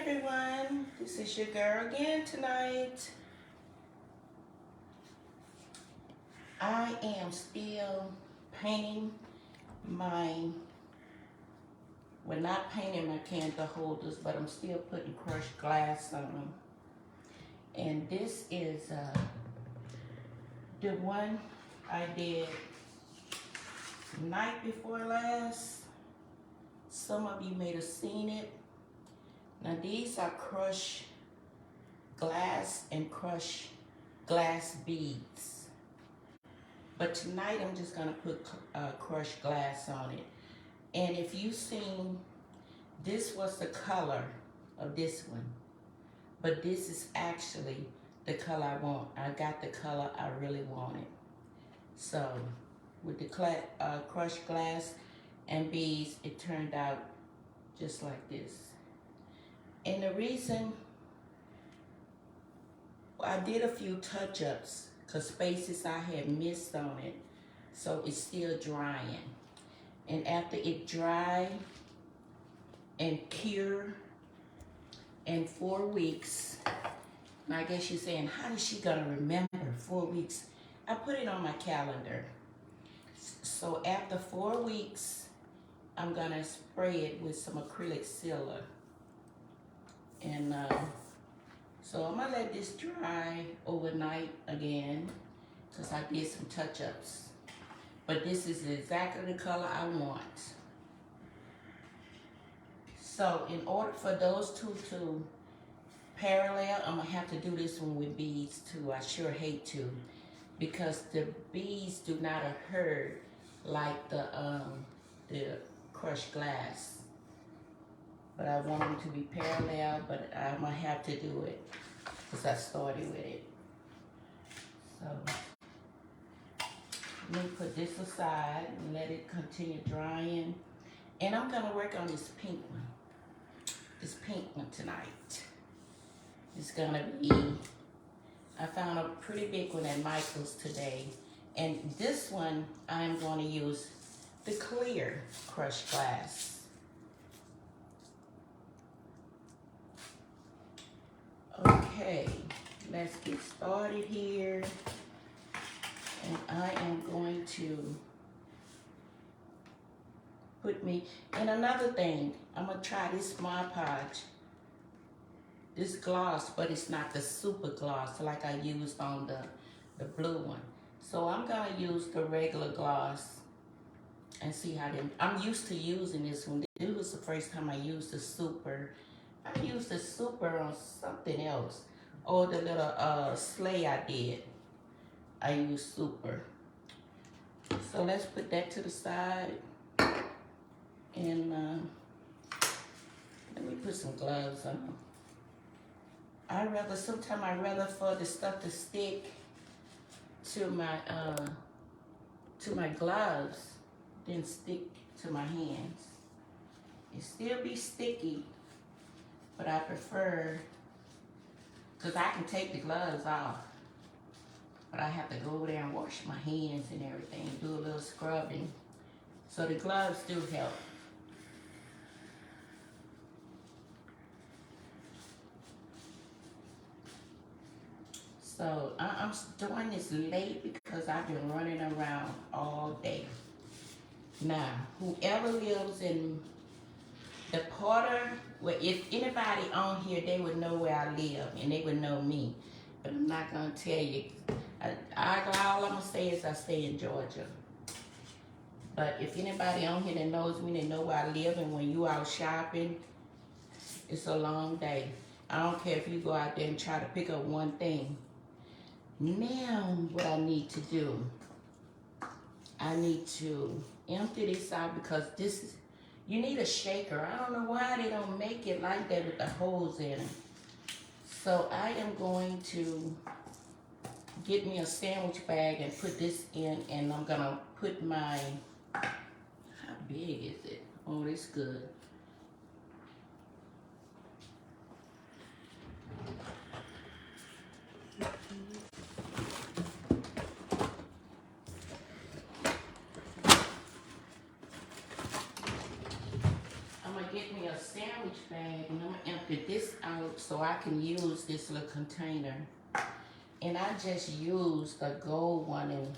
everyone, this is your girl again tonight. I am still painting not painting my candle holders, but I'm still putting crushed glass on them. And this is the one I did night before last. Some of you may have seen it. Now these are crushed glass and crushed glass beads. But tonight I'm just gonna put crushed glass on it. And if you've seen, this was the color of this one. But this is actually the color I want. I got the color I really wanted. So with the crushed glass and beads, it turned out just like this. And the reason I did a few touch-ups because spaces I had missed on it, so it's still drying. And after it dry and cure in 4 weeks, and I guess you're saying, how is she gonna remember 4 weeks? I put it on my calendar. So after 4 weeks, I'm gonna spray it with some acrylic sealer. And so I'm gonna let this dry overnight again because I did some touch-ups. But this is exactly the color I want. So in order for those two to parallel, I'm gonna have to do this one with beads too. I sure hate to, because the beads do not adhere like the crushed glass. But I want them to be parallel, but I'm gonna have to do it because I started with it. So let me put this aside and let it continue drying. And I'm gonna work on this pink one tonight. It's gonna be, I found a pretty big one at Micheal's today. And this one, I'm gonna use the clear crushed glass. Okay, let's get started here. And I am going to and another thing, I'm gonna try this Mod Podge, this gloss, but it's not the super gloss like I used on the blue one. So I'm gonna use the regular gloss and see how I'm used to using this one. This was the first time I used the super. I used the super on something else. Oh, the little sleigh I did. I used super. So let's put that to the side. And let me put some gloves on. Sometimes I rather for the stuff to stick to my gloves than stick to my hands. It still be sticky, but I prefer, because I can take the gloves off, but I have to go over there and wash my hands and everything, do a little scrubbing. So the gloves do help. So I'm doing this late because I've been running around all day. Now, whoever lives in the Porter, well, if anybody on here, they would know where I live and they would know me. But I'm not gonna tell you. All I'm gonna say is I stay in Georgia. But if anybody on here that knows me, they know where I live, and when you out shopping, it's a long day. I don't care if you go out there and try to pick up one thing. Now, what I need to do, I need to empty this out because this is, you need a shaker. I don't know why they don't make it like that with the holes in it. So I am going to get me a sandwich bag and put this in, and I'm gonna put my, how big is it? Oh, it's good. I'm gonna get me a sandwich bag, and I'm gonna empty this out so I can use this little container. And I just used the gold one and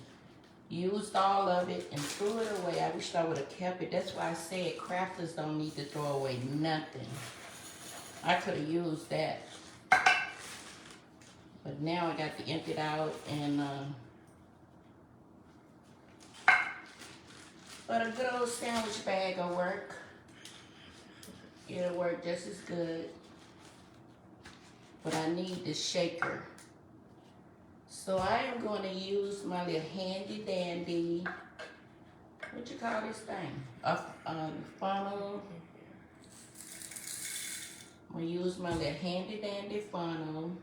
used all of it and threw it away. I wish I would have kept it. That's why I said crafters don't need to throw away nothing. I could have used that. But now I got to empty it out and but a good old sandwich bag will work. It'll work just as good. But I need the shaker. So I am going to use my little handy dandy, what you call this thing? A funnel. I'm going to use my little handy dandy funnel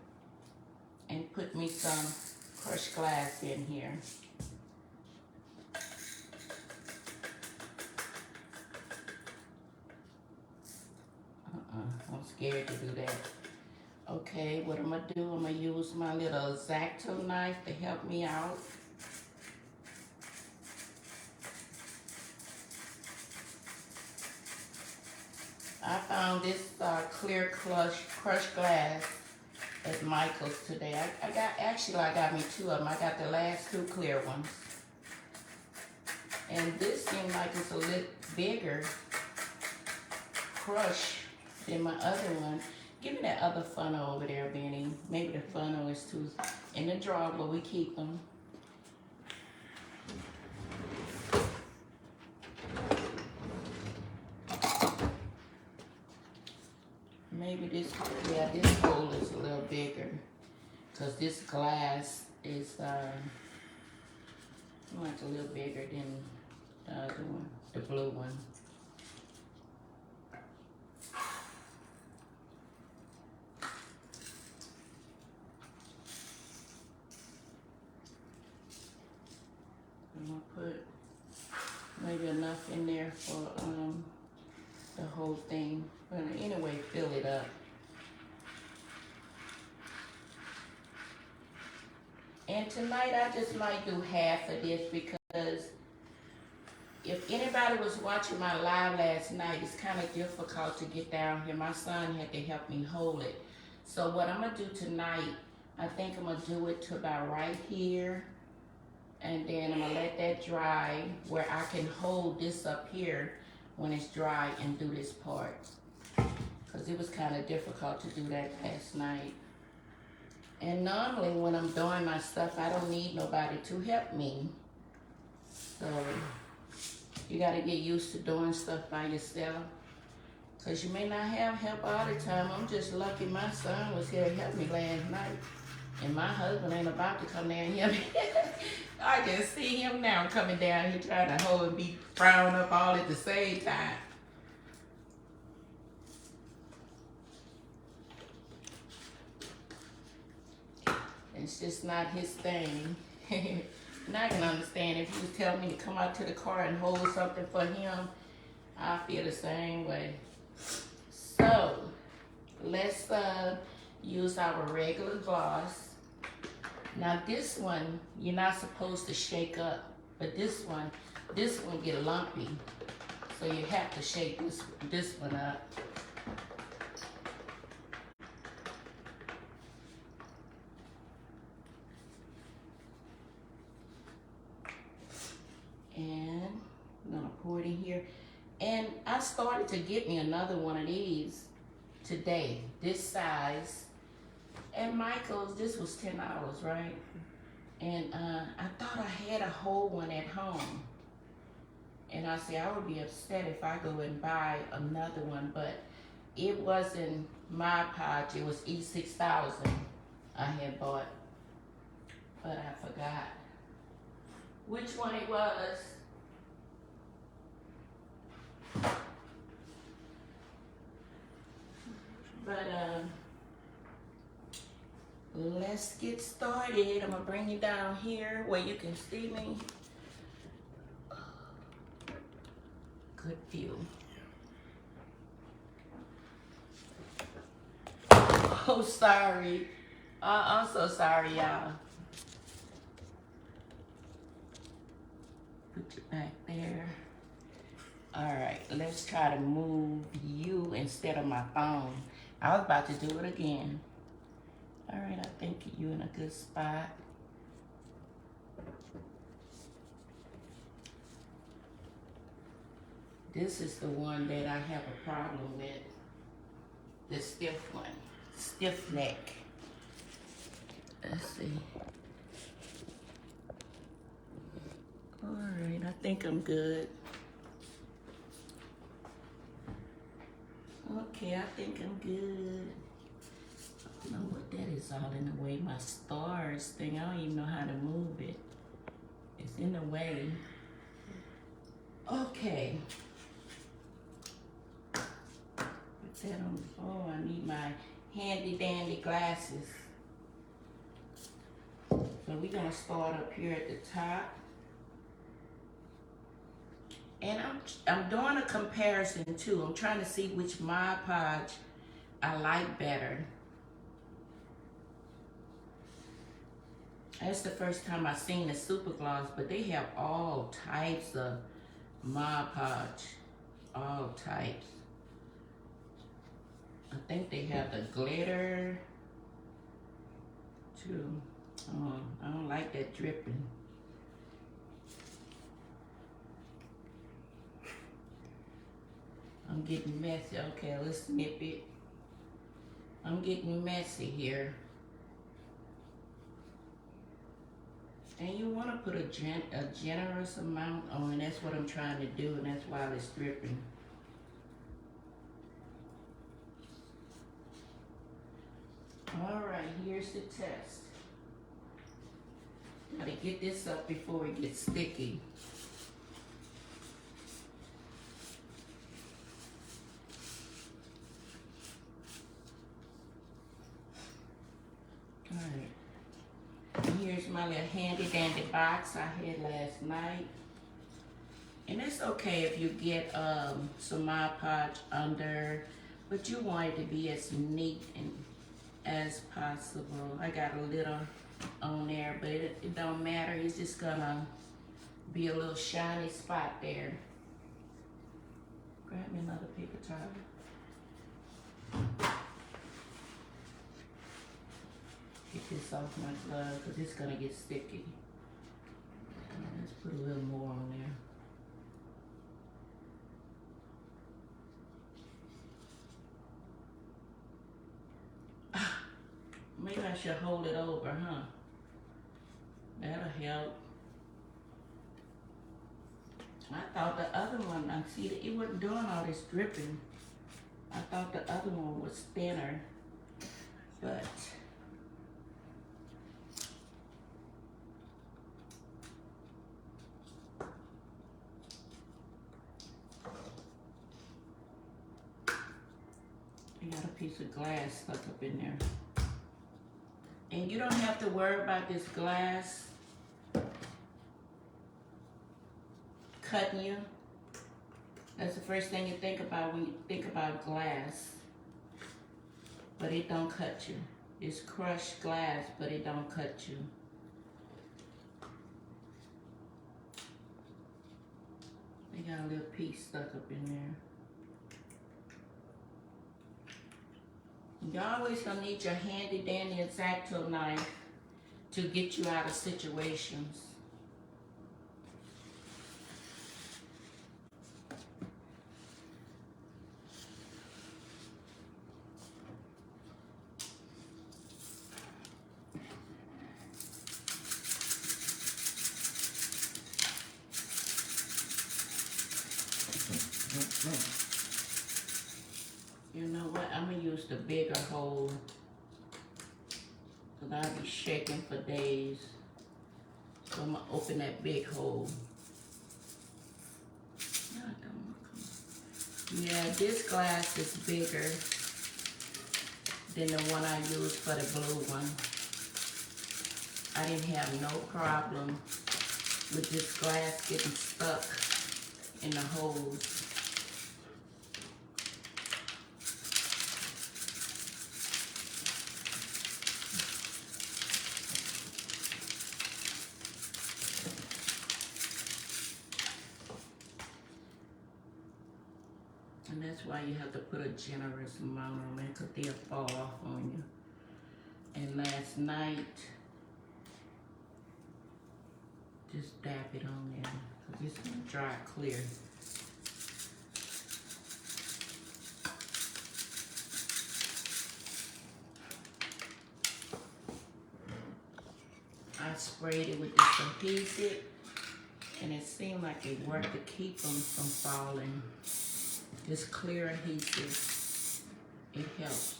and put me some crushed glass in here. I'm scared to do that. Okay, what I'm gonna do, I'm gonna use my little X-Acto knife to help me out. I found this clear crushed glass at Micheal's today. I got me two of them. I got the last two clear ones. And this seems like it's a little bigger crush than my other one. Give me that other funnel over there, Benny. Maybe the funnel is too in the drawer where we keep them. Maybe this hole is a little bigger. Because this glass is like a little bigger than the other one, the blue one. I'm gonna put maybe enough in there for the whole thing. We're gonna anyway fill it up. And tonight I just might do half of this because if anybody was watching my live last night, it's kind of difficult to get down here. My son had to help me hold it. So what I'm gonna do tonight, I think I'm gonna do it to about right here. And then I'm gonna let that dry where I can hold this up here when it's dry and do this part. Cause it was kind of difficult to do that last night. And normally when I'm doing my stuff, I don't need nobody to help me. So you gotta get used to doing stuff by yourself. Cause you may not have help all the time. I'm just lucky my son was here to help me last night. And my husband ain't about to come down and help me. I just see him now coming down here trying to hold and be frowned up all at the same time. It's just not his thing. And I can understand if he was telling me to come out to the car and hold something for him, I feel the same way. So, let's use our regular gloss. Now this one, you're not supposed to shake up, but this one get lumpy. So you have to shake this one up. And I'm gonna pour it in here. And I started to get me another one of these today, this size. At Micheal's, this was $10, right? And I thought I had a whole one at home. And I said, I would be upset if I go and buy another one, but it wasn't my podge, it was E6000 I had bought. But I forgot which one it was. But let's get started. I'm gonna bring you down here where you can see me. Good view. Oh, sorry. I'm so sorry, y'all. Put you back there. All right, let's try to move you instead of my phone. I was about to do it again. All right, I think you in a good spot. This is the one that I have a problem with. The stiff one, stiff neck. Let's see. All right, I think I'm good. Okay, I think I'm good. I don't know what that is all in the way. My stars thing, I don't even know how to move it. It's in the way. Okay. Put that on the floor. I need my handy dandy glasses. So we're gonna start up here at the top. And I'm doing a comparison too. I'm trying to see which Mod Podge I like better. That's the first time I've seen the super gloss, but they have all types of Mod Podge. All types. I think they have the glitter too. Oh, I don't like that dripping. I'm getting messy. Okay, let's snip it. I'm getting messy here. And you want to put a generous amount on, and that's what I'm trying to do, and that's why it's dripping. All right, here's the test. Gotta get this up before it gets sticky. All right. And here's my little handy dandy box I had last night. And it's okay if you get some Mod Podge under, but you want it to be as neat and as possible. I got a little on there, but it don't matter. It's just gonna be a little shiny spot there. Grab me another paper towel. Get this off my glove because it's gonna get sticky. Let's put a little more on there. Maybe I should hold it over, huh? That'll help. I thought the other one, I see that it wasn't doing all this dripping. I thought the other one was thinner, but I got a piece of glass stuck up in there. And you don't have to worry about this glass cutting you. That's the first thing you think about when you think about glass. But it don't cut you. It's crushed glass, but it don't cut you. They got a little piece stuck up in there. You're always gonna need your handy dandy X-Acto knife to get you out of situations. You know what? I'm gonna use the bigger hole because I'll be shaking for days. So I'm gonna open that big hole. No, I don't want to come. Yeah, this glass is bigger than the one I used for the blue one. I didn't have no problem with this glass getting stuck in the holes. And that's why you have to put a generous amount on it, because they'll fall off on you. And last night, just dab it on there, because it's going to dry clear. I sprayed it with this adhesive, and it seemed like it worked to keep them from falling. This clear adhesive, it helps.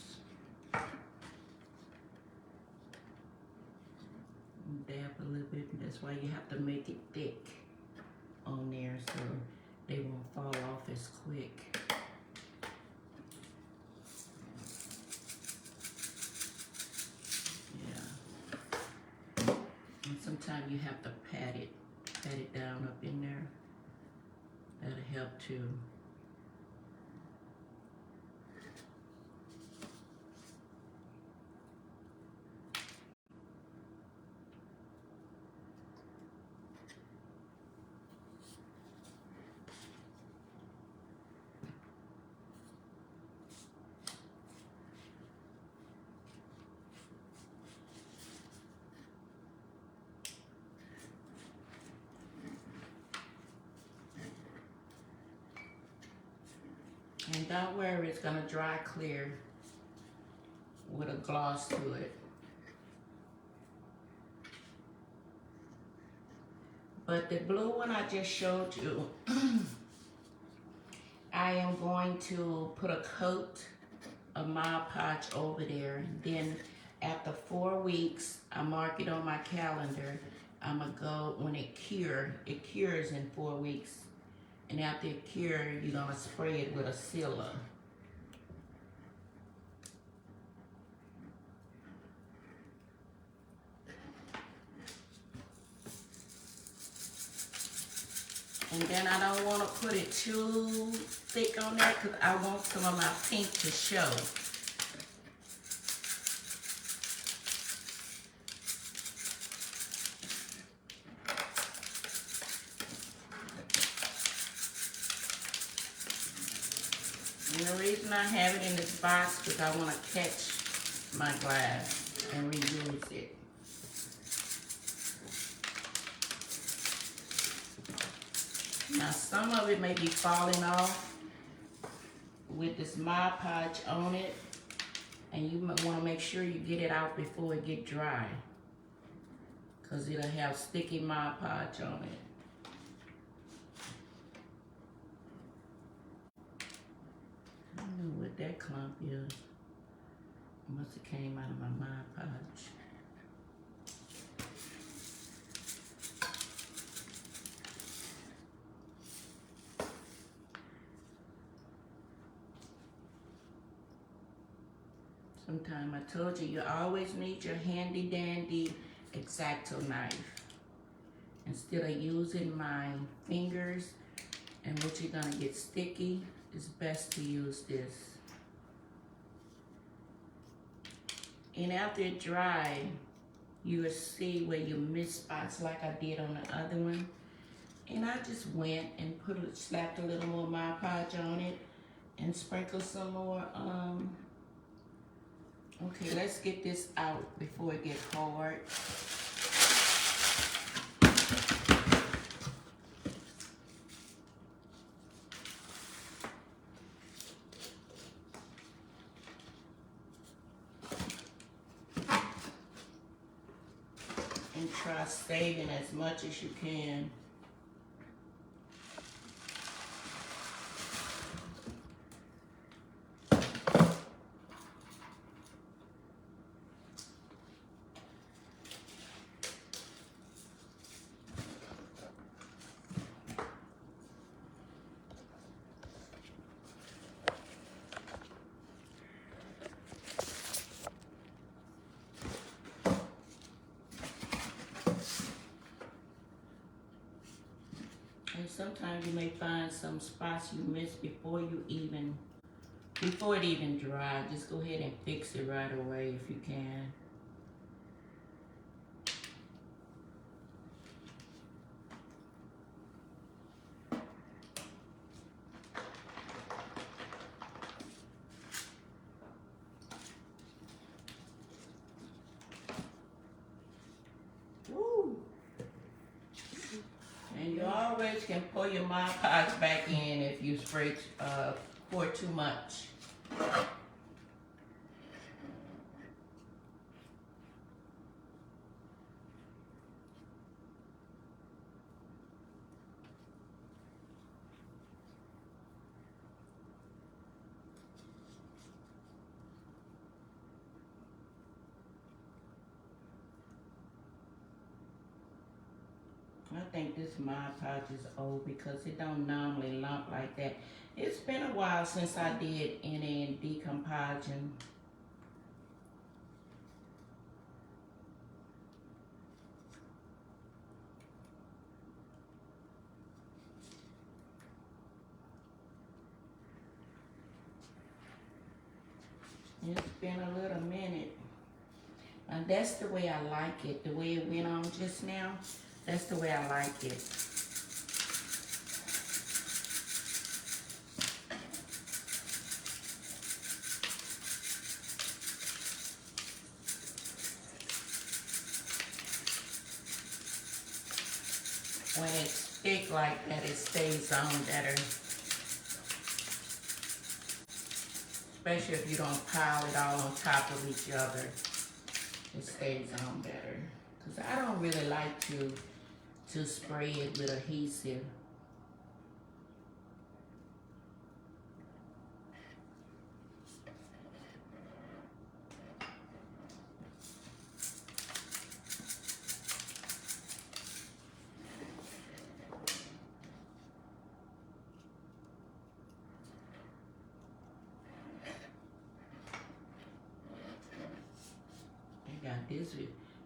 Dab a little bit, that's why you have to make it thick on there so they won't fall off as quick. Yeah. And sometimes you have to pat it down up in there. That'll help too. And don't worry, it's gonna dry clear with a gloss to it. But the blue one I just showed you, I am going to put a coat of Mod Podge over there. And then after 4 weeks, I mark it on my calendar. I'm gonna go, when it cures in 4 weeks. And after it cures, you're gonna spray it with a sealer. And then I don't want to put it too thick on there because I want some of my pink to show. And the reason I have it in this box because I want to catch my glass and reuse it. Now some of it may be falling off with this Mod Podge on it, and you might want to make sure you get it out before it get dry, because it'll have sticky Mod Podge on it. I don't know what that clump is. It must have came out of my Mod Podge. Sometime I told you, you always need your handy dandy X-Acto knife. Instead of using my fingers and which you're gonna get sticky, it's best to use this. And after it dries, you will see where you miss spots like I did on the other one. And I just went and slapped a little more Mod Podge on it and sprinkled some more okay, let's get this out before it gets hard. And try saving as much as you can. And sometimes you may find some spots you missed before it even dries. Just go ahead and fix it right away if you can. always can pour your Mod Podge back in if you spray pour too much. I think this Mod Podge is old because it don't normally lump like that. It's been a while since I did any decompaging. It's been a little minute. And that's the way I like it. The way it went on just now, that's the way I like it. When it's thick like that, it stays on better. Especially if you don't pile it all on top of each other. It stays on better. Because I don't really like to spray it with adhesive. Got this,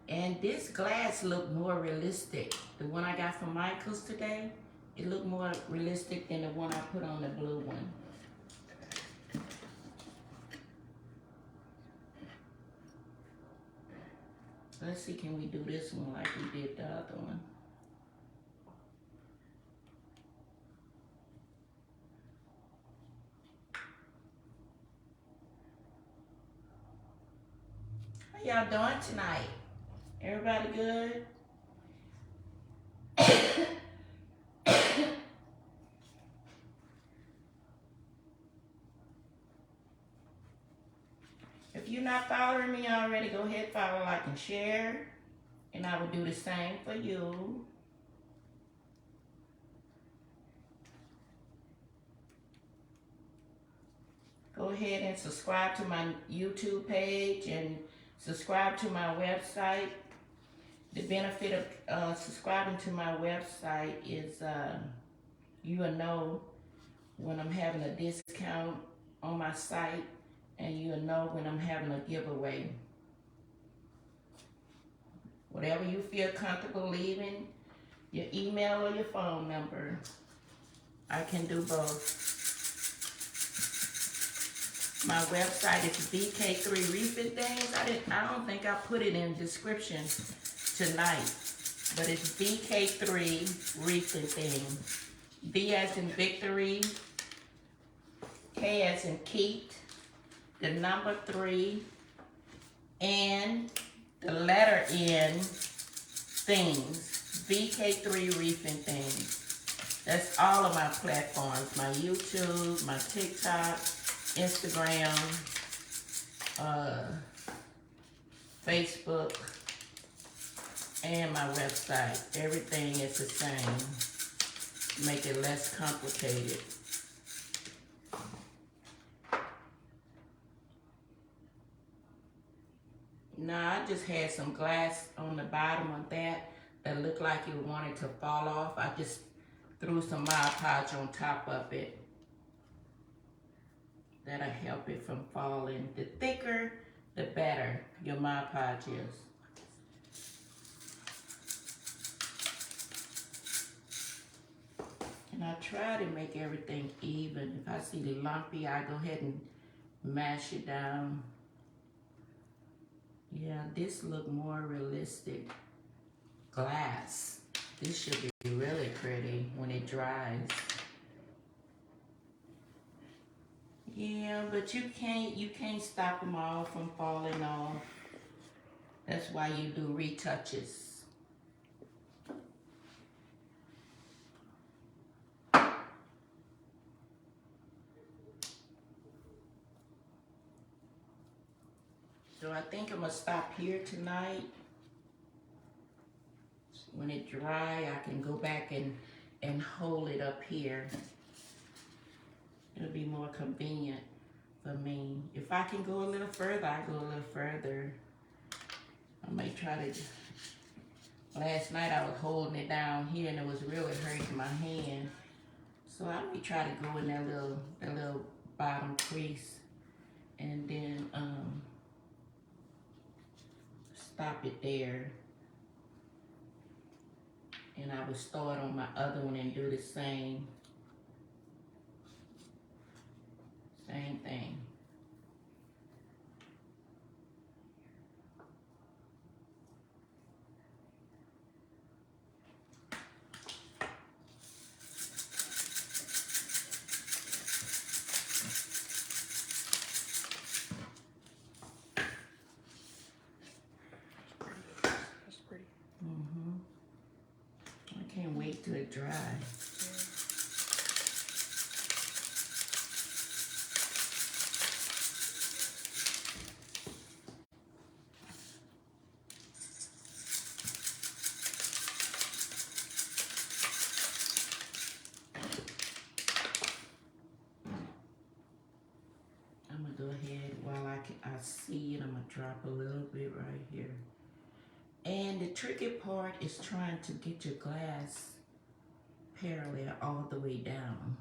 and this glass looked more realistic. The one I got from Micheal's today, it looked more realistic than the one I put on the blue one. Let's see, can we do this one like we did the other one? How y'all doing tonight? Everybody good? If you're not following me already, go ahead, follow, like, and share. And I will do the same for you. Go ahead and subscribe to my YouTube page and subscribe to my website. The benefit of subscribing to my website is you will know when I'm having a discount on my site, and you'll know when I'm having a giveaway. Whatever you feel comfortable leaving, your email or your phone number. I can do both. My website is VK3 Reefing Things. I don't think I put it in the description tonight, but it's VK3 Reefing Things. V as in victory, K as in Keith, the number 3, and the letter N, things. VK3 Reefing Things. That's all of my platforms. My YouTube, my TikTok, Instagram, Facebook, and my website. Everything is the same. Make it less complicated. Now, I just had some glass on the bottom of that looked like it wanted to fall off. I just threw some Mod Podge on top of it. That'll help it from falling. The thicker, the better your Mod Podge is. And I try to make everything even. If I see the lumpy, I go ahead and mash it down. Yeah, this look more realistic. Glass. This should be really pretty when it dries. Yeah, but you can't stop them all from falling off. That's why you do retouches. So I think I'm gonna stop here tonight. When it dry, I can go back and hold it up here. It'll be more convenient for me. If I can go a little further, I go a little further. I may try to. Last night I was holding it down here and it was really hurting my hand. So I may try to go in that little bottom crease and then stop it there. And I would start on my other one and do the same thing. That's pretty. I can't wait till it dries. I'm gonna go ahead while I see it. I'm gonna drop a little bit right here. And the tricky part is trying to get your glass parallel all the way down.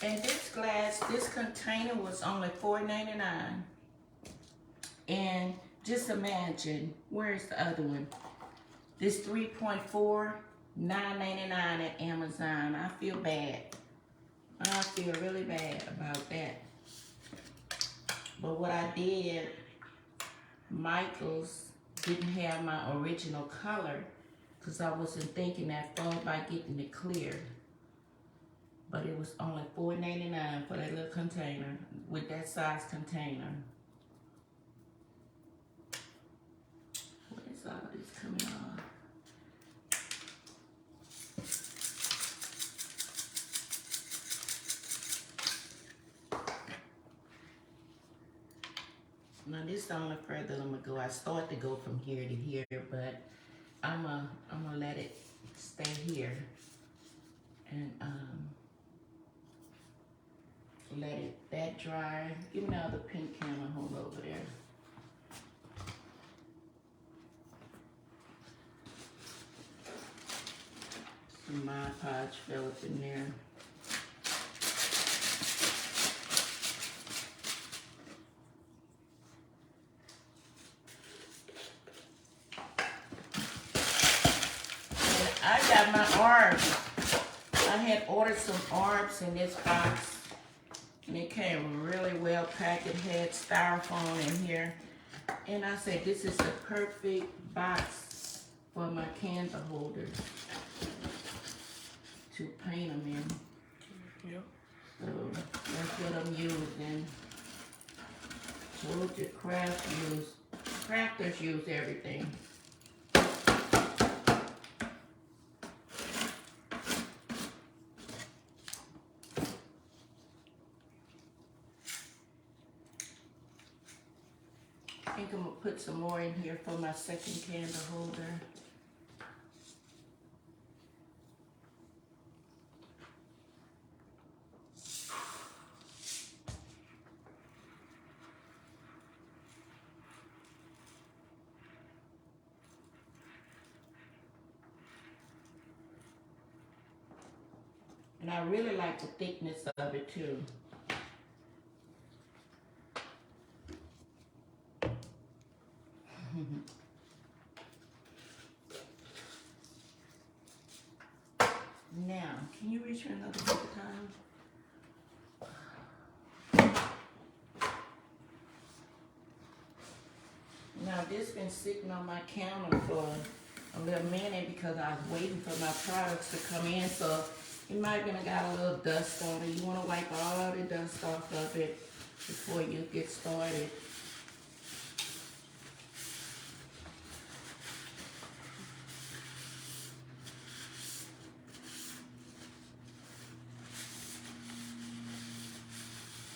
And this container was only $4.99. And just imagine, where's the other one? This 3.4, $9.99 at Amazon. I feel bad. I feel really bad about that. But what I did, Michael's didn't have my original color because I wasn't thinking that far about getting it clear. But it was only $4.99 for that little container, with that size container. What is all this coming on? Now this is the only further I'm gonna go. I start to go from here to here, but I'm gonna let it stay here and let that dry. Give me another pink camera hold over there. Some Mod Podge fell up in there. And I got my arbs. I had ordered some arbs in this box. And it came really well packed. It had styrofoam in here. And I said, this is the perfect box for my candle holders to paint them in. Yep. So that's what I'm using. Told you crafters use everything. I think I'm gonna put some more in here for my second candle holder. And I really like the thickness of it too. Now, can you reach for another paper towel? Now, this been sitting on my counter for a little minute because I was waiting for my products to come in, so it might have been got a little dust on it. You want to wipe all the dust off of it before you get started.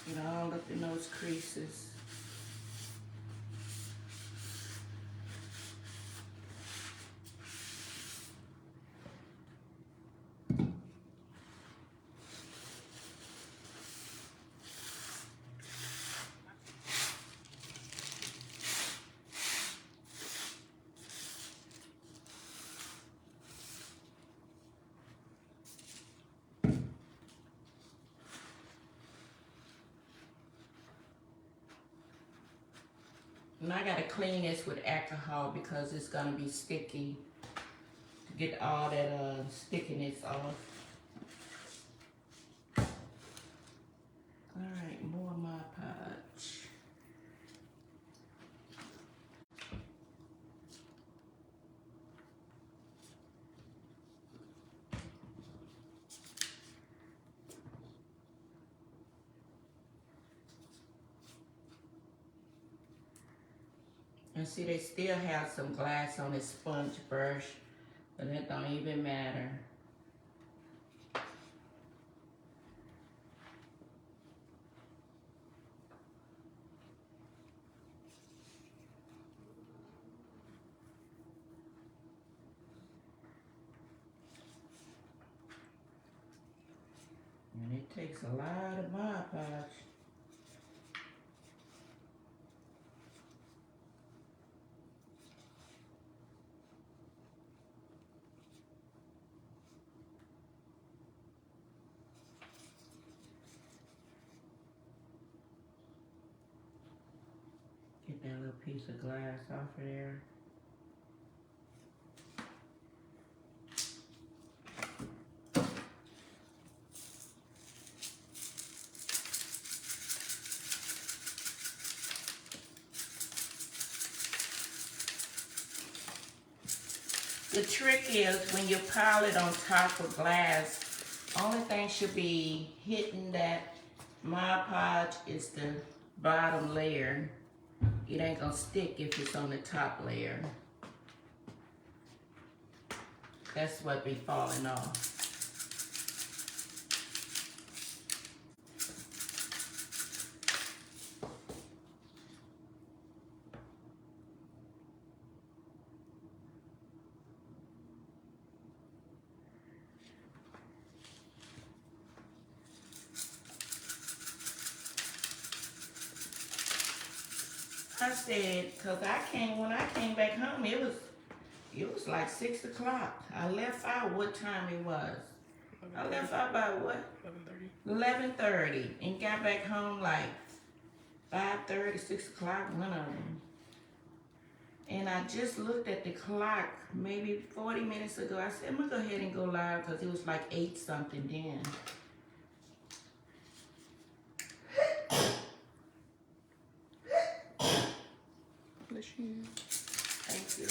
Get all up in those creases. And I gotta clean this with alcohol because it's gonna be sticky to get all that stickiness off. All right, more Mod Podge. And see, they still have some glass on this sponge brush, but that don't even matter. And it takes a lot of Mod Podge. Get that little piece of glass off of there. The trick is when you pile it on top of glass, only thing should be hitting that Mod Podge is the bottom layer. It ain't gonna stick if it's on the top layer. That's what be falling off. I said, cause when I came back home, it was like 6 o'clock. I left out what time it was. I left out by what? 11:30. 11:30, and got back home like 5:30, 6 o'clock, one of them. And I just looked at the clock maybe 40 minutes ago. I said, I'm gonna go ahead and go live because it was like 8 something then. Bless you. Thank you.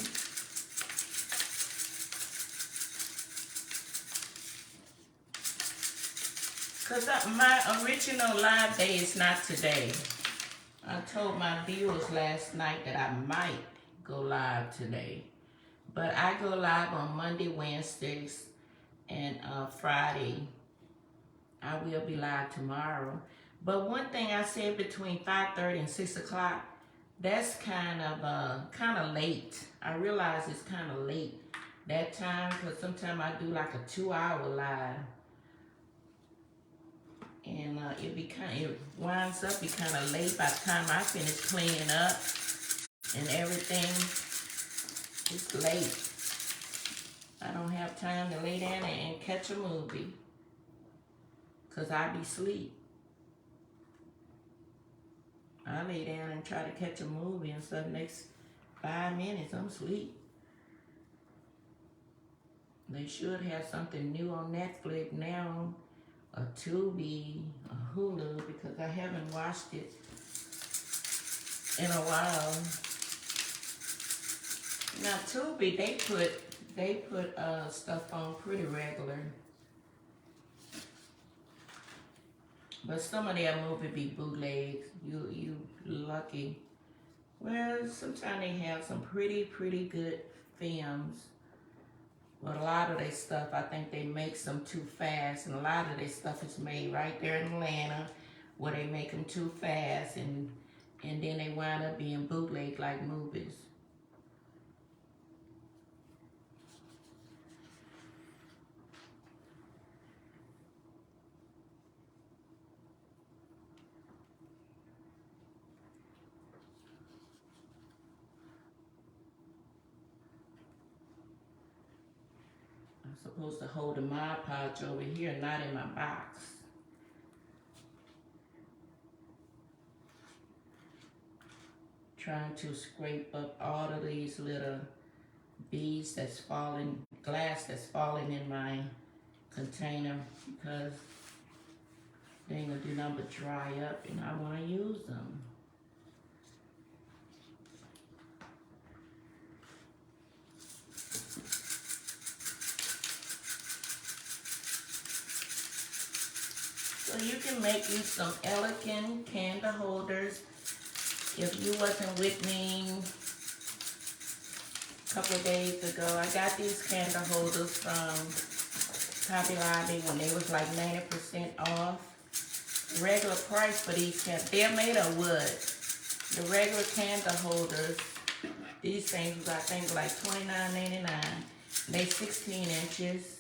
Because my original live day is not today. I told my viewers last night that I might go live today. But I go live on Monday, Wednesdays, and Friday. I will be live tomorrow. But one thing I said between 5:30 and 6 o'clock, that's kind of late. I realize it's kind of late that time because sometimes I do like a 2-hour live. And it winds up be kind of late by the time I finish cleaning up and everything. It's late. I don't have time to lay down and catch a movie because I be asleep. I lay down and try to catch a movie and so the next 5 minutes I'm asleep. They should have something new on Netflix now. A Tubi, a Hulu, because I haven't watched it in a while. Now Tubi, they put they put stuff on pretty regular. But some of their movie be bootlegs. You lucky. Well, sometimes they have some pretty good films. But a lot of their stuff, I think they make some too fast. And a lot of their stuff is made right there in Atlanta, where they make them too fast. And then they wind up being bootleg like movies. I'm supposed to hold the Mod Podge over here, not in my box. Trying to scrape up all of these little beads that's falling, glass that's falling in my container, because they ain't gonna do nothing but dry up and I wanna use them. So you can make you some elegant candle holders. If you wasn't with me a couple of days ago, I got these candle holders from Hobby Lobby when they was like 90% off. The regular price for these candles, they're made of wood. The regular candle holders, these things was I think like $29.99. They 16 inches.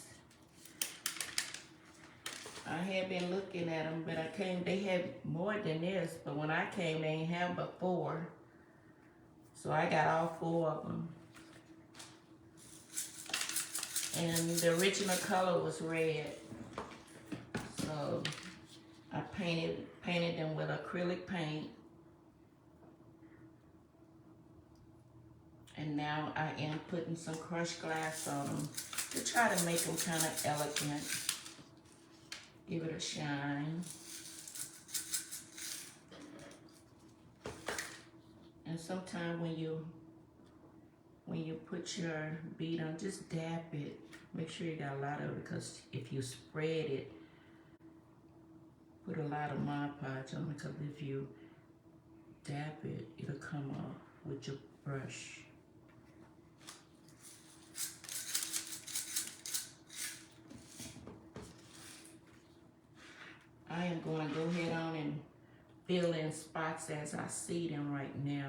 I had been looking at them, but they had more than this, but when I came, they ain't have but 4. So I got all 4 of them. And the original color was red. So I painted them with acrylic paint. And now I am putting some crushed glass on them to try to make them kind of elegant. Give it a shine. And sometimes when you put your bead on, just dab it. Make sure you got a lot of it, because if you spread it, put a lot of Mod Podge on it, because if you dab it, it'll come off with your brush. I am going to go ahead on and fill in spots as I see them right now,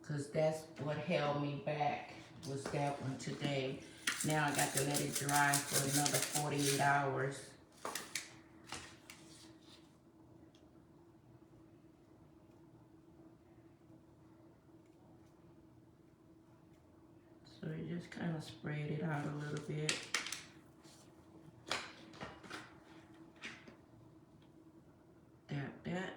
because that's what held me back, was that one today. Now I got to let it dry for another 48 hours. So you just kind of spread it out a little bit. Dab that.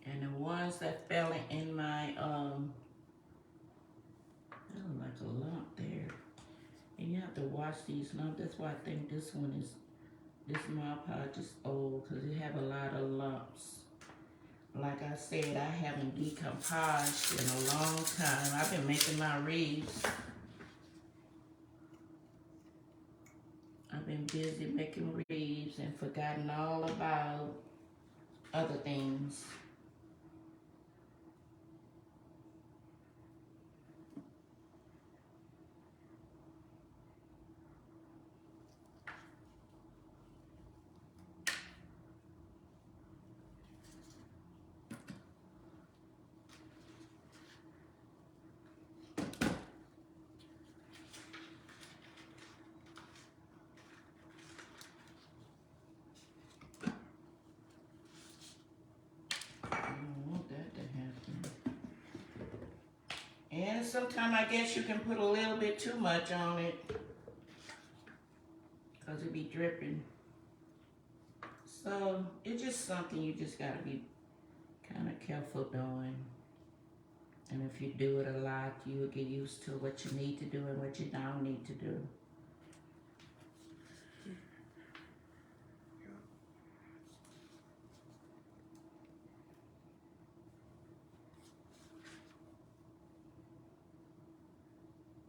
And the ones that fell in my, like a lump there. And you have to wash these lumps. That's why I think this Mod Podge is old, because it have a lot of lumps. Like I said, I haven't decomposed in a long time. I've been making my wreaths. I've been busy making wreaths and forgotten all about other things. And sometimes I guess you can put a little bit too much on it, because it be dripping. So it's just something you just gotta be kind of careful doing. And if you do it a lot, you will get used to what you need to do and what you don't need to do.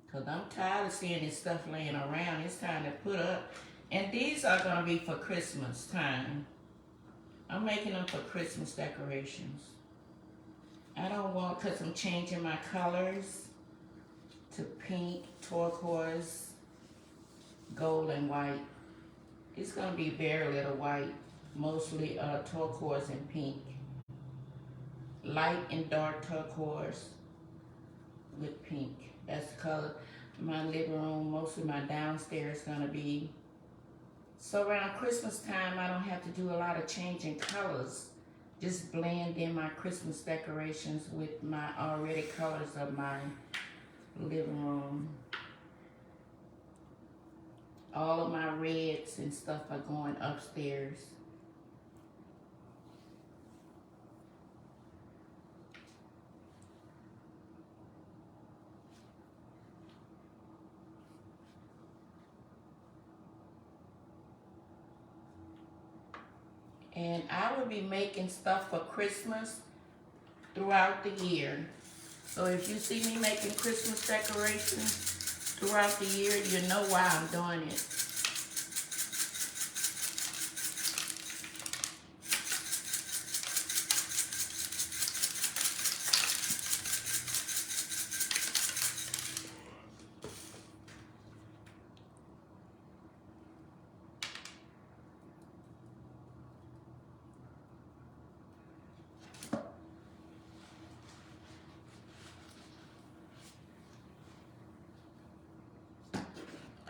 Because I'm tired of seeing this stuff laying around. It's time to put up. And these are going to be for Christmas time. I'm making them for Christmas decorations. I don't want, because I'm changing my colors to pink, turquoise, gold, and white. It's going to be very little white, mostly turquoise and pink. Light and dark turquoise with pink. That's the color. My living room, mostly my downstairs, is going to be. So around Christmas time, I don't have to do a lot of changing colors. Just blend in my Christmas decorations with my already colors of my living room. All of my reds and stuff are going upstairs. And I will be making stuff for Christmas throughout the year. So if you see me making Christmas decorations throughout the year, you know why I'm doing it.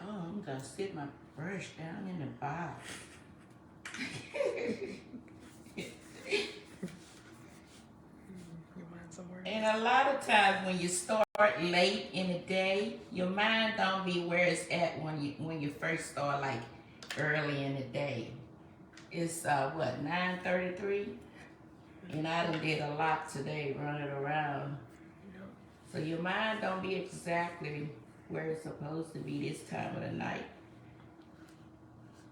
I'm gonna sit my brush down in the box. And a lot of times when you start late in the day, your mind don't be where it's at when you first start, like early in the day. It's what, 9:33? And I done did a lot today running around. So your mind don't be exactly where it's supposed to be this time of the night.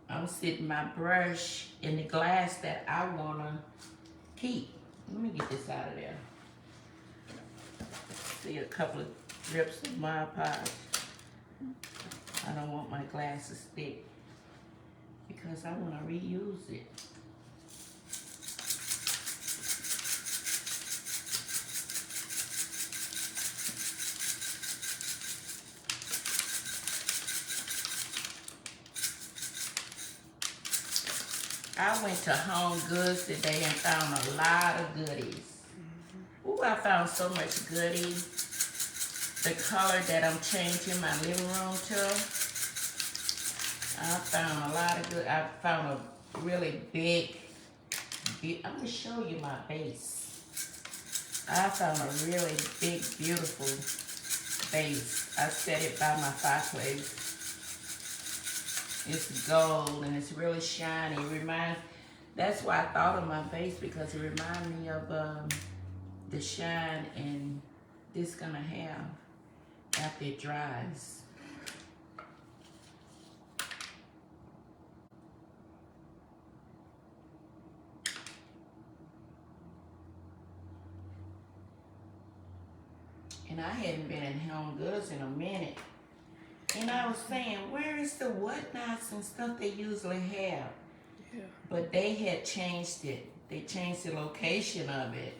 I'm sitting my brush in the glass that I wanna keep. Let me get this out of there. See a couple of drips of my podge. I don't want my glasses thick because I wanna reuse it. I went to Home Goods today and found a lot of goodies. Ooh, I found so much goodies. The color that I'm changing my living room to, I found a lot of good. I found a really big, I'm gonna show you my base. I found a really big, beautiful base. I set it by my fireplace. It's gold and it's really shiny. That's why I thought of my base, because it reminds me of the shine and this gonna have after it dries. And I hadn't been in Home Goods in a minute. And I was saying, where is the whatnots and stuff they usually have? Yeah. But they had changed it. They changed the location of it.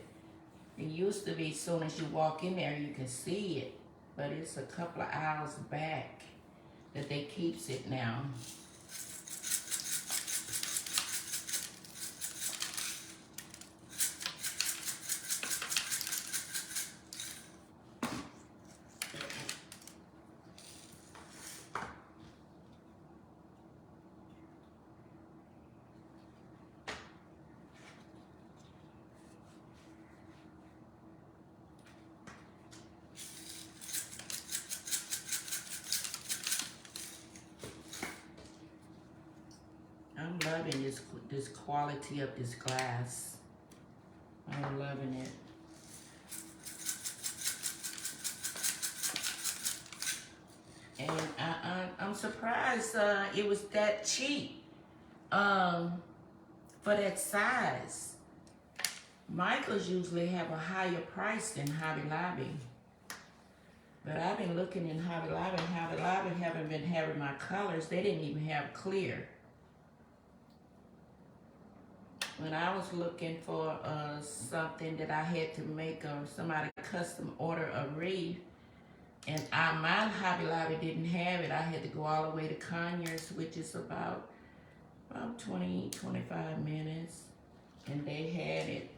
It used to be as soon as you walk in there, you can see it. But it's a couple of aisles back that they keeps it now. I'm loving this quality of this glass. I I'm loving it. And I'm surprised it was that cheap for that size. Michael's usually have a higher price than Hobby Lobby. But I've been looking in Hobby Lobby, and Hobby Lobby haven't been having my colors. They didn't even have clear. When I was looking for something that I had to make or somebody custom order a wreath, and my Hobby Lobby didn't have it, I had to go all the way to Conyers, which is about 20, 25 minutes, and they had it.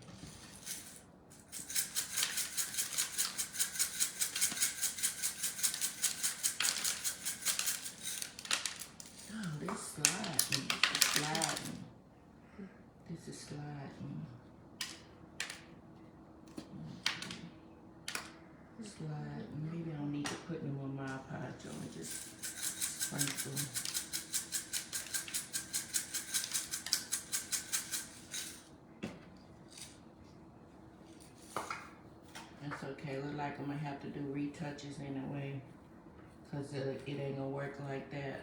Oh, this sliding. This is sliding. Sliding. Maybe I don't need to put no more Mod Podge on. Just sprinkle. That's okay. Look like I'm gonna have to do retouches anyway, cause it ain't gonna work like that.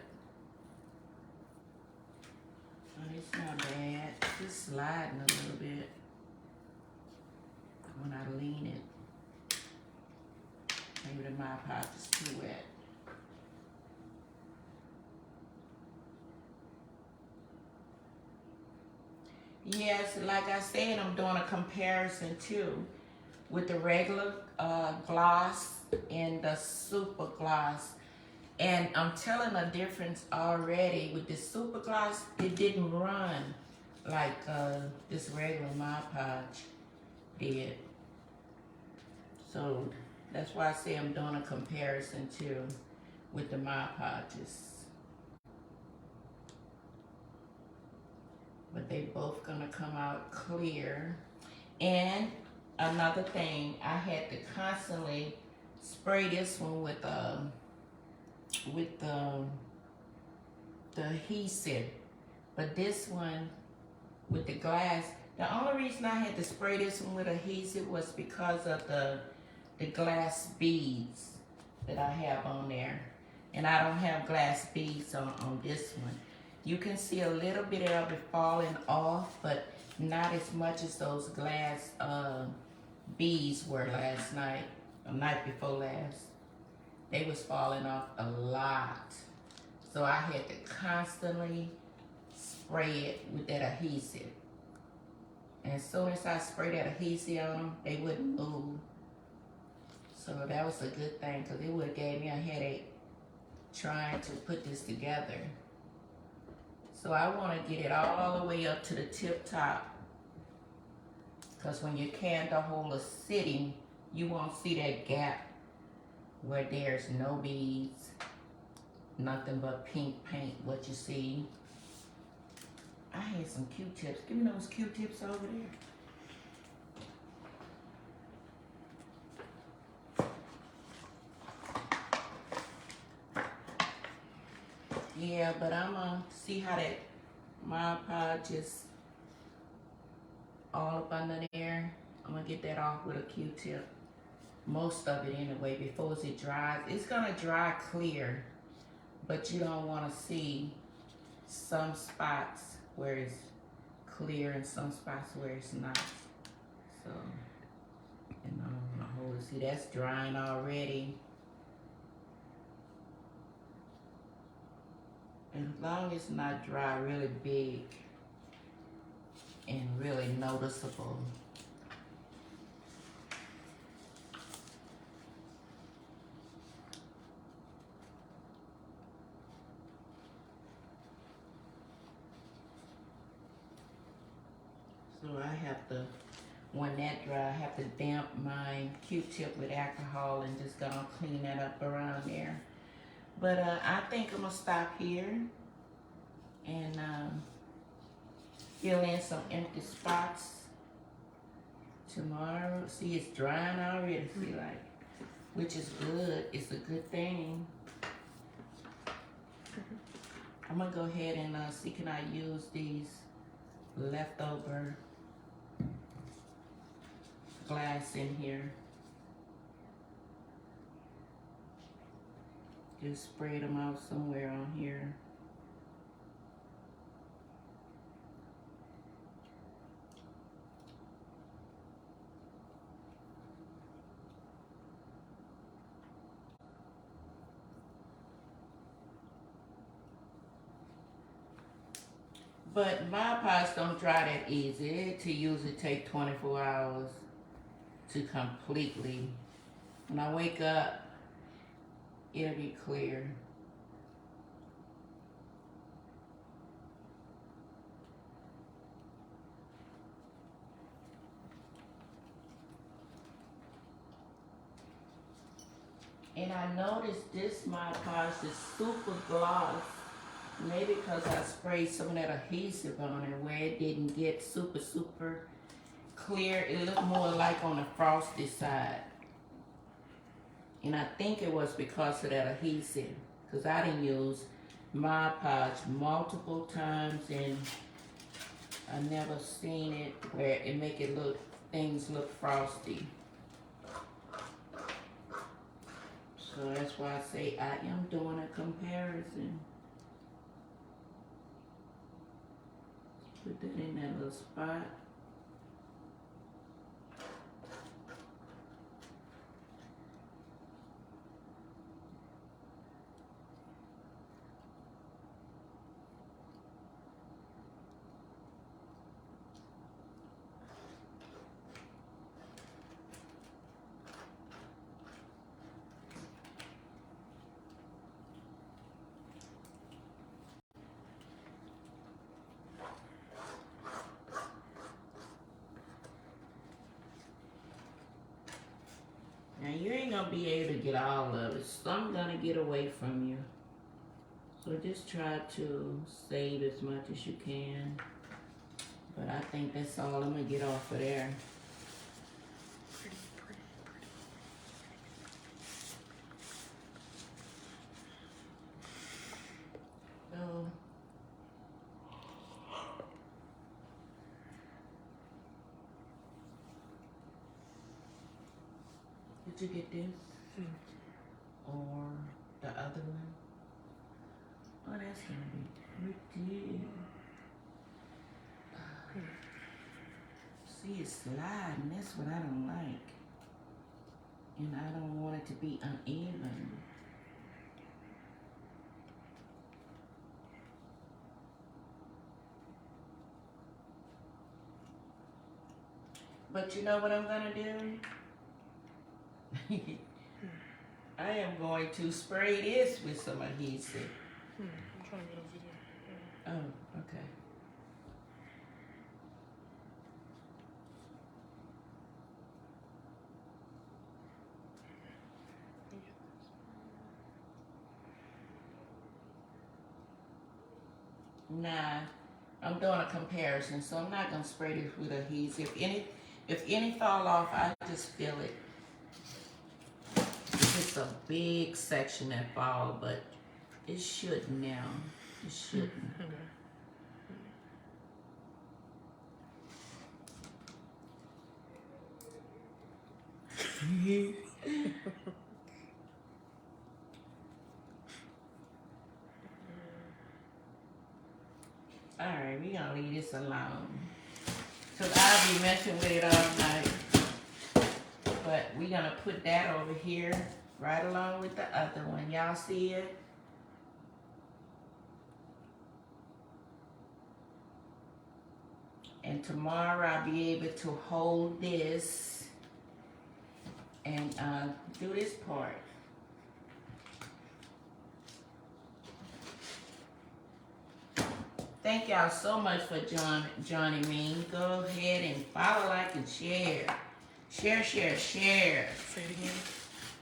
Oh, it's not bad. Just sliding a little bit when I lean it. Maybe the Mod Podge is too wet. Yes, like I said, I'm doing a comparison too with the regular gloss and the super gloss. And I'm telling a difference already. With the super gloss, it didn't run like this regular Mod Podge did. So that's why I say I'm doing a comparison too with the Mod Podges. But they both gonna come out clear. And another thing, I had to constantly spray this one with the adhesive. But this one with the glass, the only reason I had to spray this one with adhesive was because of the glass beads that I have on there. And I don't have glass beads on this one. You can see a little bit of it falling off, but not as much as those glass beads were last night, or night before last. They was falling off a lot. So I had to constantly spray it with that adhesive. And as soon as I sprayed that adhesive on them, they wouldn't move. So that was a good thing, because it would have gave me a headache trying to put this together. So I want to get it all the way up to the tip top, because when your candle holder is sitting, you won't see that gap where there's no beads, nothing but pink paint, what you see. I had some Q-tips. Give me those Q-tips over there. Yeah, but I'm gonna see how that Mod Podge is all up under there. I'm gonna get that off with a Q-tip. Most of it anyway, before it dries. It's gonna dry clear, but you don't wanna see some spots where it's clear and some spots where it's not. So, and I'm gonna hold it. See, that's drying already. As long as it's not dry really big and really noticeable. So I have to, when that dry, I have to damp my Q-tip with alcohol and just gonna clean that up around there. But I think I'm gonna stop here and fill in some empty spots tomorrow. See, it's drying already, see, like, which is good. It's a good thing. I'm gonna go ahead and see, can I use these leftover glass in here. Just spread them out somewhere on here. But my pots don't dry that easy. To usually take 24 hours to completely. When I wake up, it'll be clear. And I noticed this Mod Podge is super gloss. Maybe because I sprayed some of that adhesive on it where it didn't get super clear. It looked more like on the frosty side. And I think it was because of that adhesive. Because I didn't use Mod Podge multiple times and I never seen it where it make it look, things look frosty. So that's why I say I am doing a comparison. Put that in that little spot. Now you ain't gonna be able to get all of it. Some gonna get away from you. So just try to save as much as you can. But I think that's all I'm gonna get off of there. Pretty. So did you get this? Or the other one? Oh, that's gonna be pretty. See, it's sliding. That's what I don't like. And I don't want it to be uneven. But you know what I'm gonna do? I am going to spray this with some adhesive. I'm trying to get a video. Oh, okay. Nah, I'm doing a comparison, so I'm not gonna spray this with adhesive. If any fall off, I just feel it. It's a big section that fall, but it shouldn't now. It shouldn't. Alright, we gonna leave this alone. Cause I'll be messing with it all night. But we gonna put that over here, right along with the other one. Y'all see it? And tomorrow I'll be able to hold this and do this part. Thank y'all so much for joining me. Go ahead and follow, like, and share. Share. Say it again.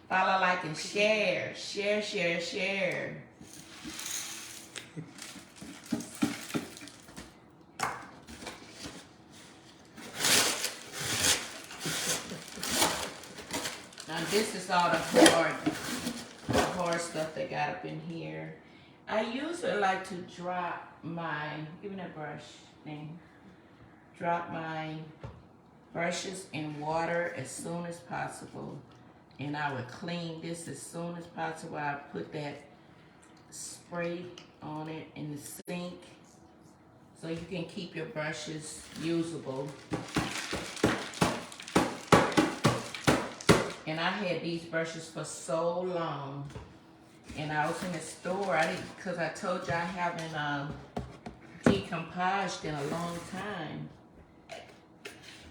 Follow, like, and share. Share. Now this is all the hard stuff they got up in here. I usually like to drop my, give me that brush thing. Drop my brushes in water as soon as possible. And I would clean this as soon as possible. I put that spray on it in the sink so you can keep your brushes usable. And I had these brushes for so long. And I was in the store, because I told you I haven't decomposed in a long time.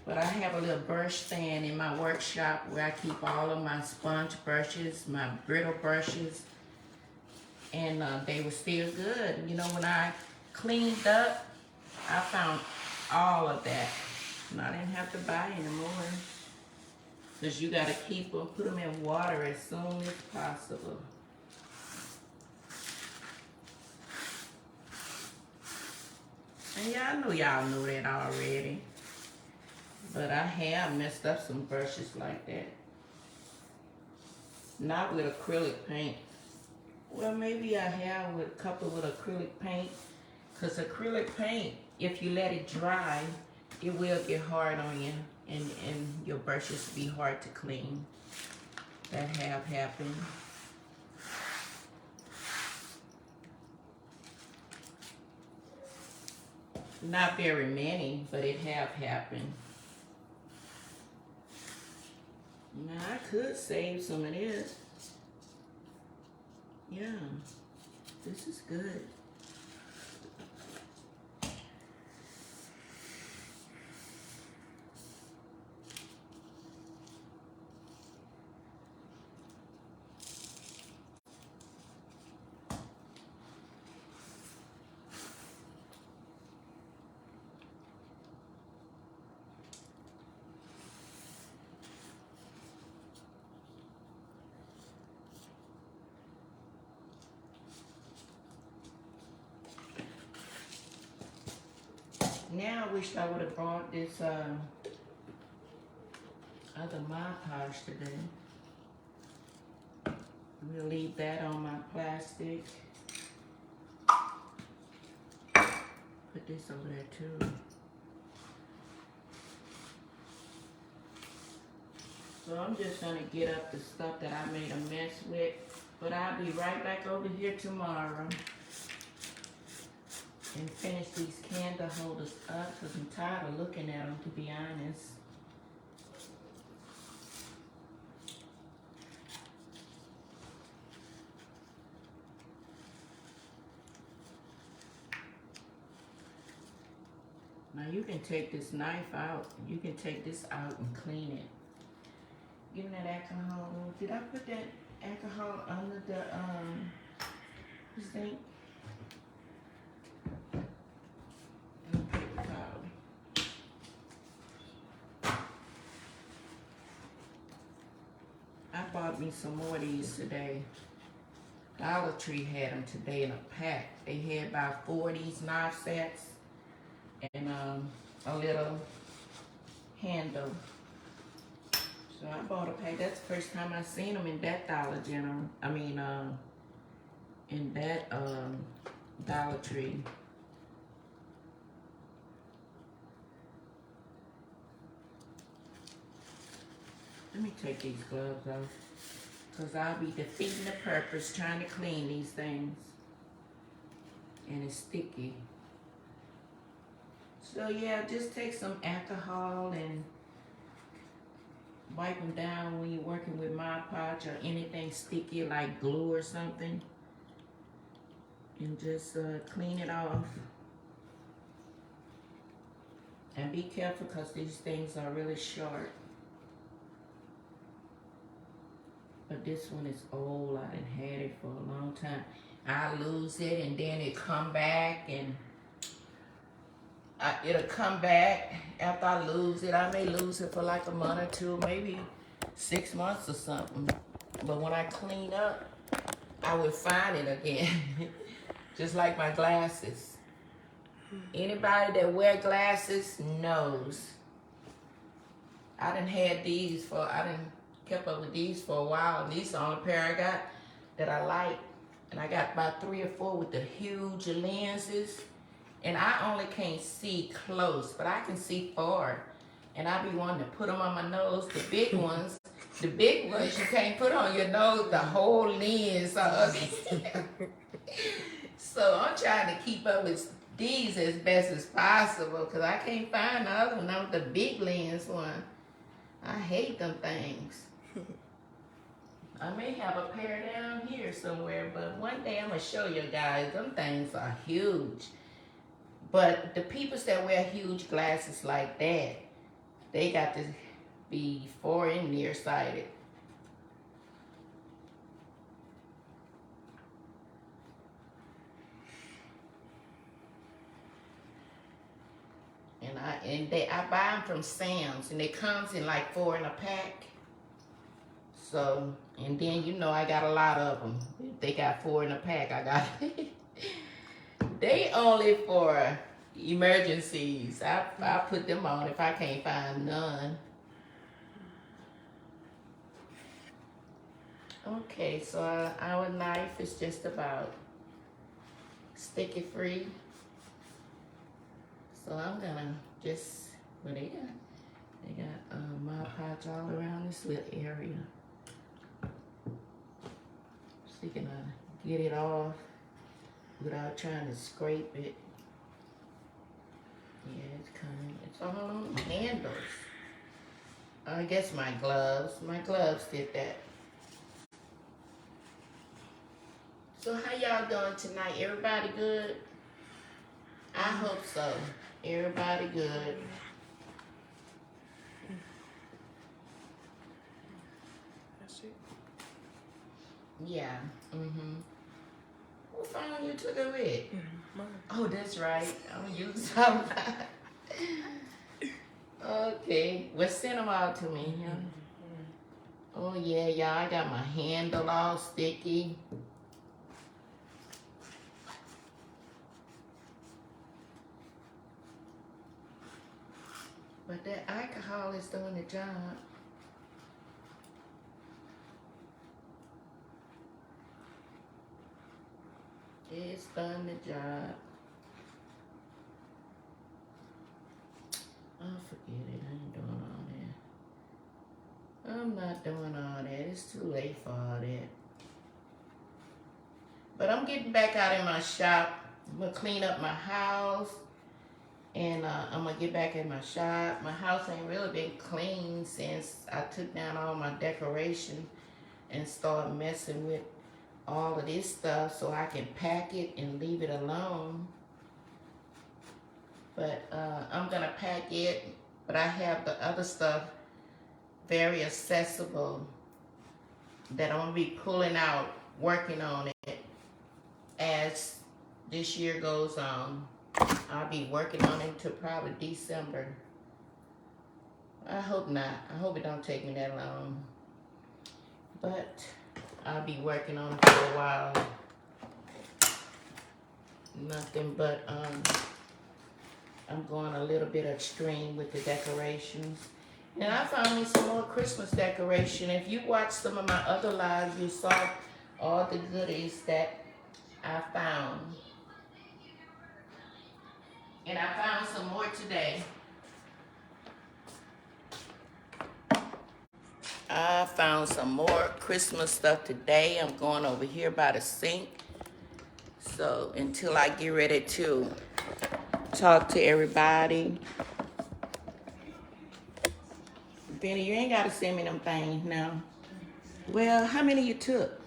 But I have a little brush stand in my workshop where I keep all of my sponge brushes, my brittle brushes, and they were still good. You know, when I cleaned up, I found all of that. And I didn't have to buy anymore. Because you got to keep them, put them in water as soon as possible. And y'all know y'all knew that already. But I have messed up some brushes like that. Not with acrylic paint. Well, maybe I have with a couple with acrylic paint. Because acrylic paint, if you let it dry, it will get hard on you. And your brushes be hard to clean. That have happened. Not very many, but it have happened. Now I could save some of this. Yeah, this is good. Now I wish I would have brought this other Mod Podge today. We'll leave that on my plastic. Put this over there too. So I'm just gonna get up the stuff that I made a mess with. But I'll be right back over here tomorrow and finish these candle holders up because I'm tired of looking at them, to be honest. Now you can take this knife out. You can take this out and clean it. Give me that alcohol. Did I put that alcohol under the sink? I bought me some more of these today. Dollar Tree had them today in a pack. They had about 4 of these knife sets and a little handle. So I bought a pack. That's the first time I seen them in that Dollar General. I mean, in that Dollar Tree. Let me take these gloves off, because I'll be defeating the purpose trying to clean these things. And it's sticky. So yeah, just take some alcohol and wipe them down when you're working with Mod Podge or anything sticky like glue or something. And just clean it off. And be careful because these things are really sharp. But this one is old. I done had it for a long time. I lose it and then it come back and it'll come back after I lose it. I may lose it for like a month or two, maybe 6 months or something. But when I clean up, I will find it again. Just like my glasses. Anybody that wear glasses knows. I done had these for, I done kept up with these for a while. And these are the only pair I got that I like. And I got about 3 or 4 with the huge lenses. And I only can't see close, but I can see far. And I be wanting to put them on my nose, the big ones. The big ones you can't put on your nose, the whole lens. So I'm trying to keep up with these as best as possible because I can't find the other one. That was the big lens one. I hate them things. I may have a pair down here somewhere, but one day I'm going to show you guys. Them things are huge. But the people that wear huge glasses like that, they got to be far and nearsighted. And I buy them from Sam's, and it comes in like 4 in a pack. So, and then you know I got a lot of them. If they got 4 in a pack, I got they only for emergencies. I put them on if I can't find none. Okay, so our knife is just about sticky free. So I'm gonna just, what they got? They got Mod Podge all around this little area. So you can get it off without trying to scrape it. Yeah, it's coming. It's all on the handles. I guess my gloves did that. So how y'all doing tonight? Everybody good? I hope so. Everybody good. That's it. Yeah. What phone you took it with? Mine. Oh, that's right. I'm gonna use some. Okay. Well, send them all to me. Yeah. Oh yeah, y'all. I got my handle all sticky. But that alcohol is doing the job. It's done the job. Oh, forget it. I ain't doing all that. I'm not doing all that. It's too late for all that. But I'm getting back out in my shop. I'm going to clean up my house. And I'm going to get back in my shop. My house ain't really been clean since I took down all my decoration and started messing with all of this stuff so I can pack it and leave it alone. But I'm going to pack it. But I have the other stuff very accessible that I'm going to be pulling out, working on it as this year goes on. I'll be working on it till probably December. I hope not. I hope it don't take me that long. But I'll be working on it for a while. Nothing but I'm going a little bit extreme with the decorations. And I found me some more Christmas decoration. If you watched some of my other lives, you saw all the goodies that I found. And I found some more today. I found some more Christmas stuff today. I'm going over here by the sink. So until I get ready to talk to everybody. Benny, you ain't got to send me them things now. Well, how many you took?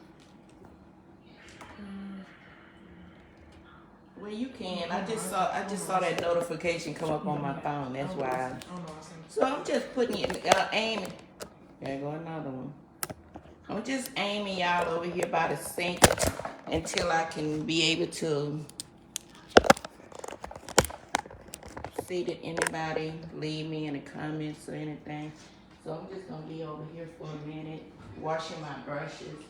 Well, you can. I just saw that notification come up on my phone. That's why. So I'm just putting it, aiming. There go another one. I'm just aiming y'all over here by the sink until I can be able to see that anybody leave me in the comments or anything. So I'm just gonna be over here for a minute, washing my brushes.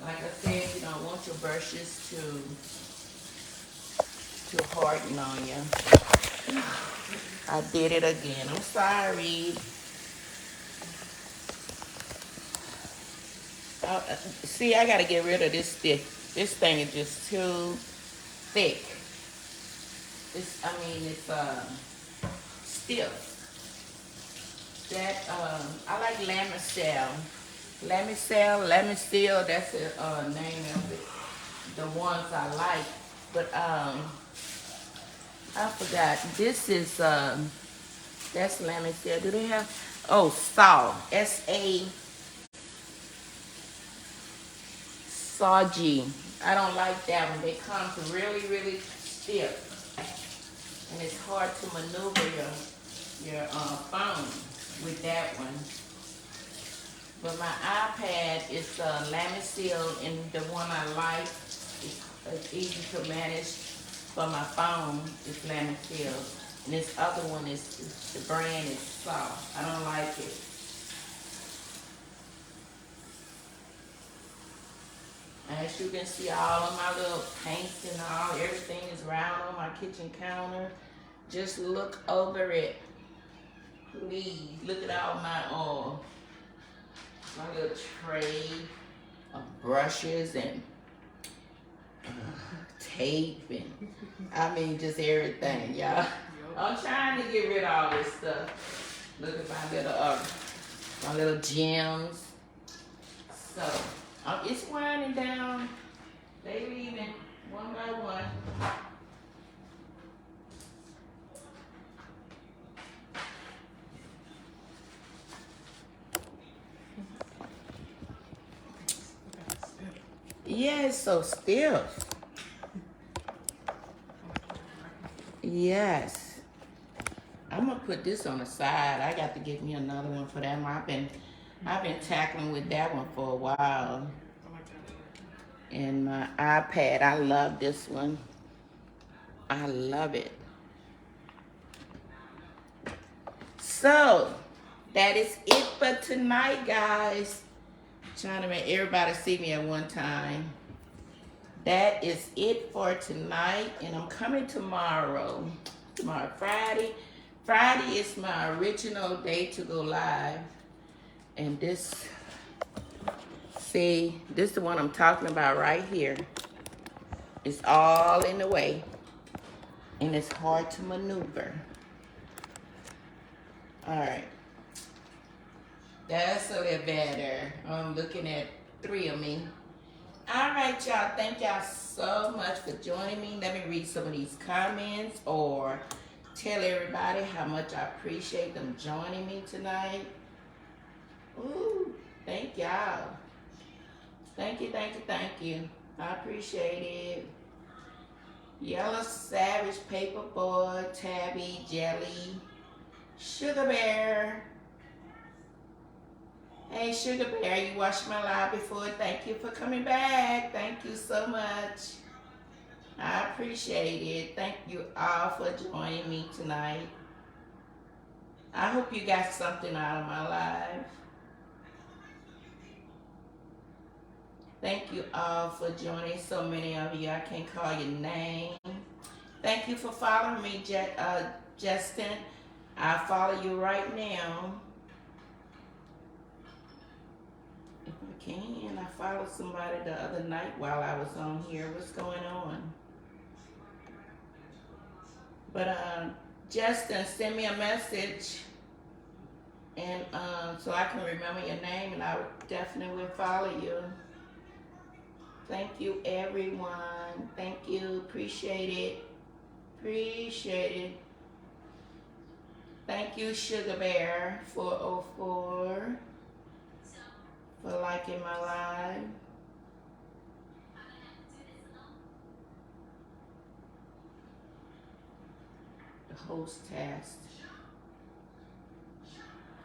Like I said, you don't want your brushes to harden on you. I did it again. I'm sorry. See, I gotta get rid of this stick. This thing is just too thick. It's stiff. That I like Lamisel. Lamisel, that's the name of it. The ones I like. But I forgot. This is that's Lamisel. Do they have Saw. Sawgy. I don't like that one. They come really, really stiff. And it's hard to maneuver your phone with that one. But my iPad is Lamisel, and the one I like, it's easy to manage for my phone, is Lamisel. And this other one the brand is soft. I don't like it. As you can see, all of my little paints and everything is round on my kitchen counter. Just look over it. Please, look at all my little tray of brushes and tape and just everything, y'all. I'm trying to get rid of all this stuff. Look at my little gems. So it's winding down. They leaving one by one. Yeah, it's so stiff. Yes. I'm gonna put this on the side. I got to get me another one for that one. I've been tackling with that one for a while. And my iPad, I love this one. I love it. So that is it for tonight, guys. Trying to make everybody see me at one time. That is it for tonight, and I'm coming tomorrow. Tomorrow, Friday. Friday is my original day to go live. And this is the one I'm talking about right here. It's all in the way, and it's hard to maneuver. All right. That's a little better. I'm looking at 3 of me. All right, y'all. Thank y'all so much for joining me. Let me read some of these comments or tell everybody how much I appreciate them joining me tonight. Ooh, thank y'all. Thank you, thank you, thank you. I appreciate it. Yellow Savage, Paperboy, Tabby, Jelly, Sugar Bear. Hey, Sugar Bear, you watched my live before. Thank you for coming back. Thank you so much. I appreciate it. Thank you all for joining me tonight. I hope you got something out of my live. Thank you all for joining. So many of you, I can't call your name. Thank you for following me, Justin. I'll follow you right now. If I can, I followed somebody the other night while I was on here. What's going on? But Justin, send me a message, and so I can remember your name, and I definitely will follow you. Thank you, everyone. Thank you. Appreciate it. Appreciate it. Thank you, Sugar Bear 404, for liking my live. The host task.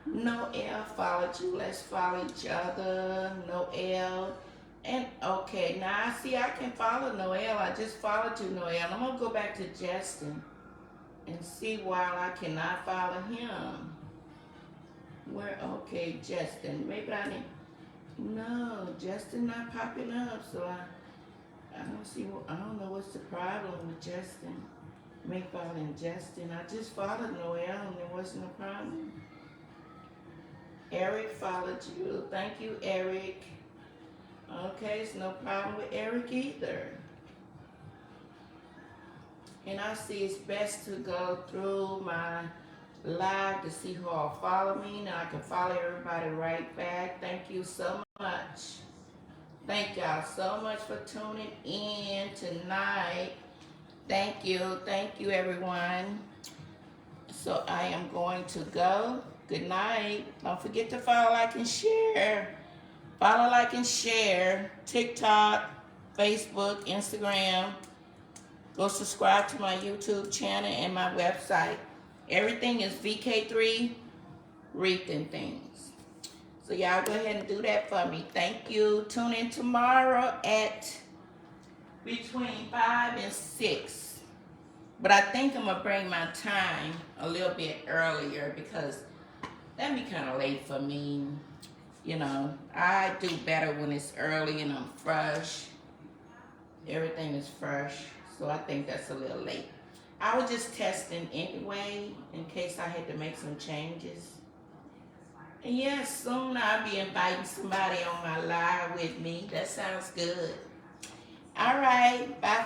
Noel followed you. Let's follow each other. Noel. And okay, now I see I can follow Noel. I just followed you, Noel. I'm gonna go back to Justin and see why I cannot follow him. Where? Okay, Justin. Maybe I need. No, Justin not popping up, so I don't see. I don't know what's the problem with Justin. Me following Justin. I just followed Noel, and there wasn't a problem. Eric followed you. Thank you, Eric. Okay, it's no problem with Eric either. And I see it's best to go through my live to see who all follow me. Now I can follow everybody right back. Thank you so much. Thank y'all so much for tuning in tonight. Thank you everyone. So I am going to go. Good night. Don't forget to follow, like, and share. Follow, like, and share. TikTok, Facebook, Instagram. Go subscribe to my YouTube channel and my website. Everything is VK3 Wreath and Things. So y'all go ahead and do that for me. Thank you. Tune in tomorrow at between 5 and 6. But I think I'm going to bring my time a little bit earlier because that'd be kind of late for me. You know, I do better when it's early and I'm fresh. Everything is fresh. So I think that's a little late. I was just testing anyway in case I had to make some changes. And yes, soon I'll be inviting somebody on my live with me. That sounds good. All right. Bye.